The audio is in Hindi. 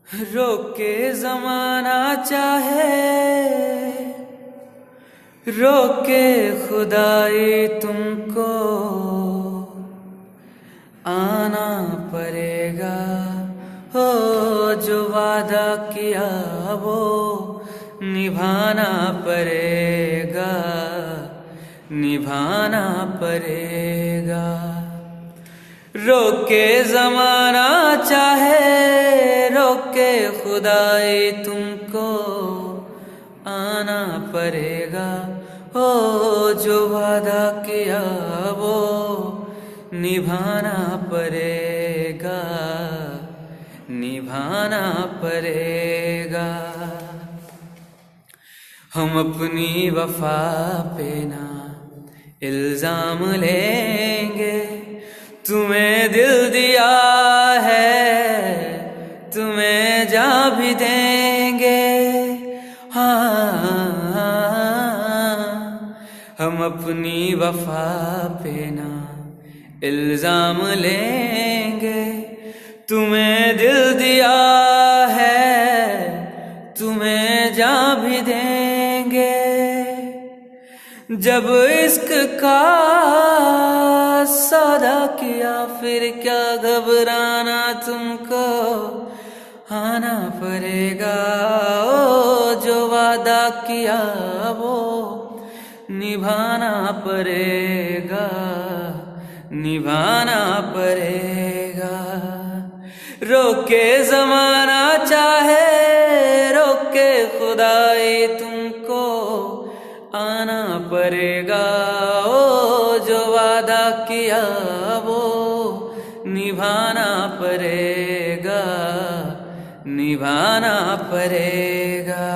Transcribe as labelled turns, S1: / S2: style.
S1: रोके जमाना चाहे, रोके खुदाई तुमको आना पड़ेगा। हो जो वादा किया वो निभाना पड़ेगा, निभाना पड़ेगा। रोके जमाना चाहे, रोके खुदाई तुमको आना पड़ेगा। हो जो वादा किया वो निभाना पड़ेगा, निभाना पड़ेगा। हम अपनी वफा पे ना इल्जाम लेंगे, तुम्हें दिल दिया है तुम्हें जा भी देंगे। हाँ, हम अपनी वफा पे ना इल्जाम लेंगे, तुम्हें दिल दिया है तुम्हें जा भी देंगे। जब इश्क का सौदा किया फिर क्या घबराना, तुमको आना पड़ेगा। ओ जो वादा किया वो निभाना पड़ेगा, निभाना पड़ेगा। रोके जमाना चाहे, रोके खुदाई तुमको आना पड़ेगा। ओ जो वादा किया वो निभाना पड़ेगा, निभाना पड़ेगा।